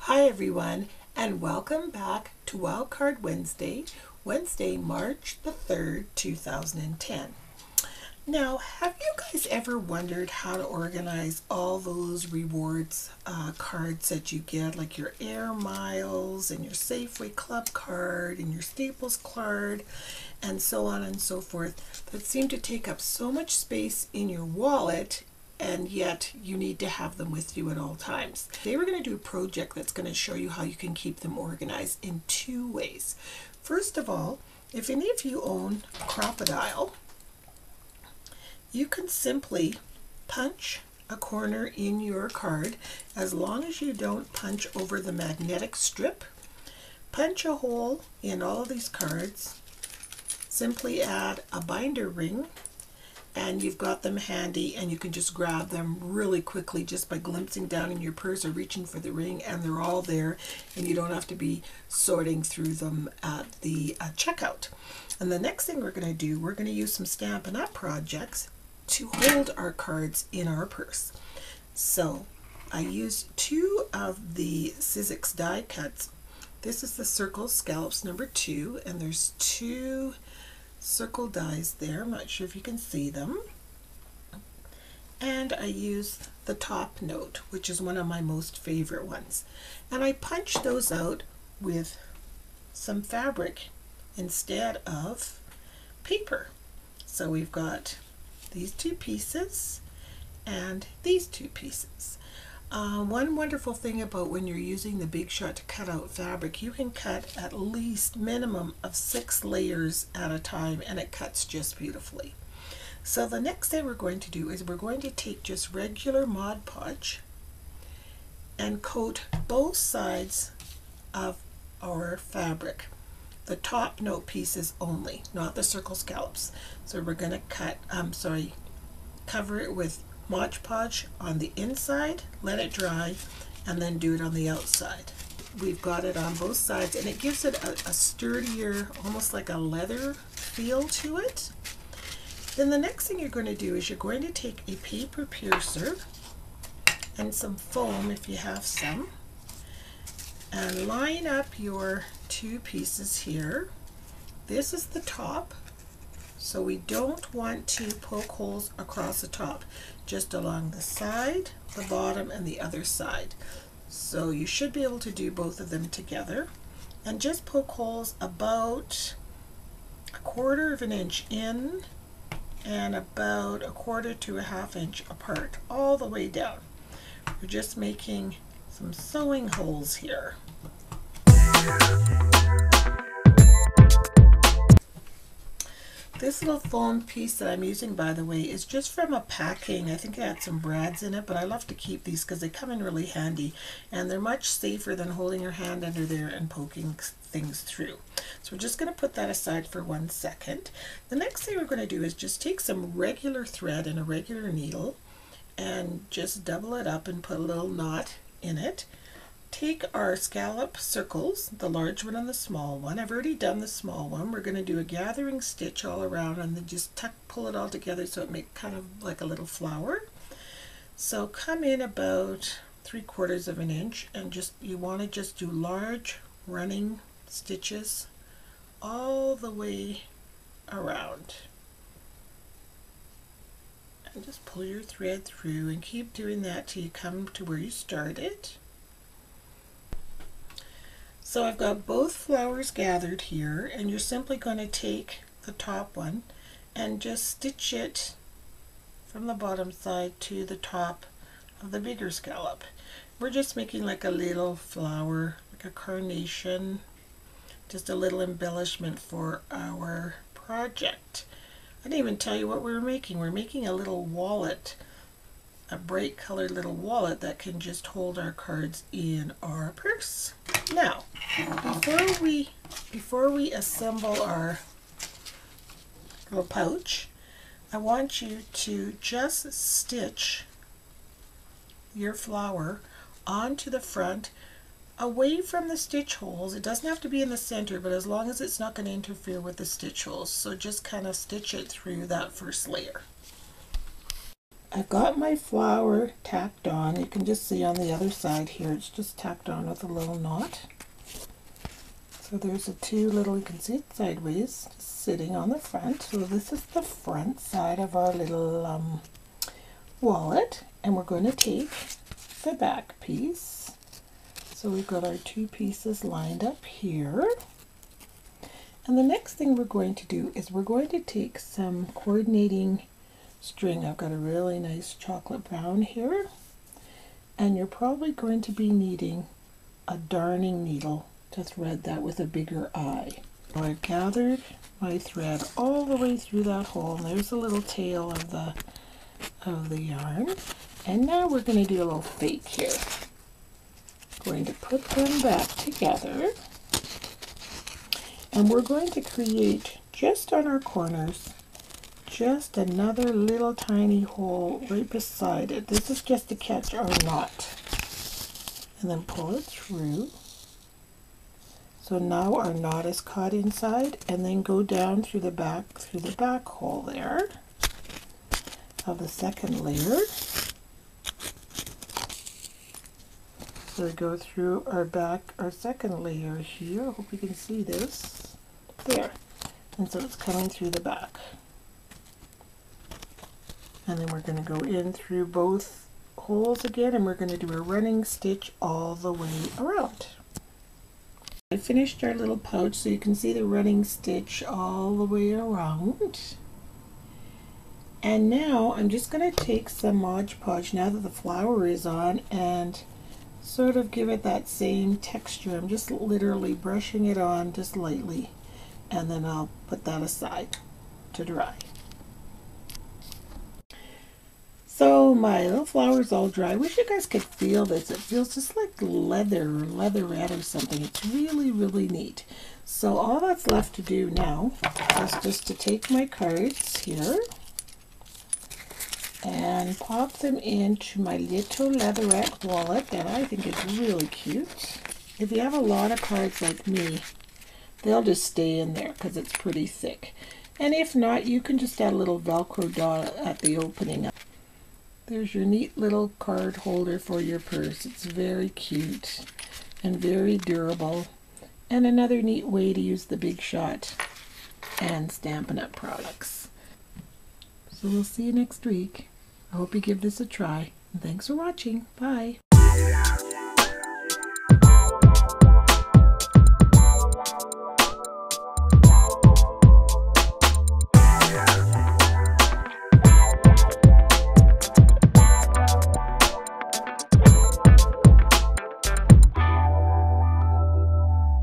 Hi everyone, and welcome back to Wildcard Wednesday, March the 3rd, 2010. Now, have you guys ever wondered how to organize all those rewards cards that you get, like your Air Miles and your Safeway Club card and your Staples card and so on and so forth, that seem to take up so much space in your wallet, and yet you need to have them with you at all times. Today we're going to do a project that's going to show you how you can keep them organized in two ways. First of all, if any of you own a Crocodile, you can simply punch a corner in your card, as long as you don't punch over the magnetic strip. Punch a hole in all of these cards, simply add a binder ring, and you've got them handy, and you can just grab them really quickly just by glimpsing down in your purse or reaching for the ring, and they're all there, and you don't have to be sorting through them at the checkout. And the next thing we're going to do, we're going to use some Stampin' Up! Projects to hold our cards in our purse. So I used two of the Sizzix die cuts. This is the Circle Scallops number 2, and there's two circle dies there. I'm not sure if you can see them. And I use the top note, which is one of my most favorite ones. And I punched those out with some fabric instead of paper. So we've got these two pieces and these two pieces. One wonderful thing about when you're using the Big Shot to cut out fabric, you can cut at least minimum of 6 layers at a time, and it cuts just beautifully. So the next thing we're going to do is we're going to take just regular Mod Podge and coat both sides of our fabric. The top note pieces only, not the circle scallops. So we're going to cover it with Mod Podge on the inside, let it dry, and then do it on the outside. We've got it on both sides, and it gives it a sturdier, almost like a leather feel to it. Then the next thing you're going to do is you're going to take a paper piercer and some foam, if you have some, and line up your two pieces here. This is the top, so we don't want to poke holes across the top, just along the side, the bottom, and the other side. So you should be able to do both of them together, and just poke holes about 1/4 of an inch in and about 1/4 to 1/2 inch apart, all the way down. We're just making some sewing holes here. This little foam piece that I'm using, by the way, is just from a packing. I think it had some brads in it, but I love to keep these because they come in really handy, and they're much safer than holding your hand under there and poking things through. So we're just going to put that aside for 1 second. The next thing we're going to do is just take some regular thread and a regular needle and just double it up and put a little knot in it. Take our scallop circles, the large one and the small one. I've already done the small one. We're going to do a gathering stitch all around, and then just pull it all together so it makes kind of like a little flower. So come in about 3/4 of an inch, and you want to just do large running stitches all the way around. And just pull your thread through and keep doing that till you come to where you started. So I've got both flowers gathered here, and you're simply going to take the top one and just stitch it from the bottom side to the top of the bigger scallop. We're just making like a little flower, like a carnation, just a little embellishment for our project. I didn't even tell you what we were making. We're making a little wallet, a bright colored little wallet that can just hold our cards in our purse. Now, before we assemble our little pouch, I want you to just stitch your flower onto the front, away from the stitch holes. It doesn't have to be in the center, but as long as it's not going to interfere with the stitch holes. So just kind of stitch it through that first layer. I've got my flower tacked on. You can just see on the other side here, it's just tacked on with a little knot. So there's the two little, you can see it sideways, just sitting on the front. So this is the front side of our little wallet. And we're going to take the back piece. So we've got our two pieces lined up here. And the next thing we're going to do is we're going to take some coordinating string. I've got a really nice chocolate brown here. And you're probably going to be needing a darning needle to thread that with a bigger eye. So I've gathered my thread all the way through that hole, and there's a little tail of the yarn. And now we're going to do a little fake here. Going to put them back together, and we're going to create just on our corners just another little tiny hole right beside it. This is just to catch our knot, and then pull it through. So now our knot is caught inside, and then go down through the back hole there of the second layer. So we go through our second layer here. I hope you can see this. There. And so it's coming through the back. And then we're going to go in through both holes again, and we're going to do a running stitch all the way around. I finished our little pouch, so you can see the running stitch all the way around. And now I'm just going to take some Mod Podge now that the flower is on and sort of give it that same texture. I'm just literally brushing it on just lightly, and then I'll put that aside to dry. So my little flower's all dry. I wish you guys could feel this. It feels just like leather or leatherette or something. It's really, really neat. So all that's left to do now is just to take my cards here and pop them into my little leatherette wallet that I think is really cute. If you have a lot of cards like me, they'll just stay in there because it's pretty thick. And if not, you can just add a little Velcro dot at the opening. There's your neat little card holder for your purse. It's very cute and very durable, and another neat way to use the Big Shot and Stampin' Up products. So we'll see you next week. I hope you give this a try. And thanks for watching. Bye.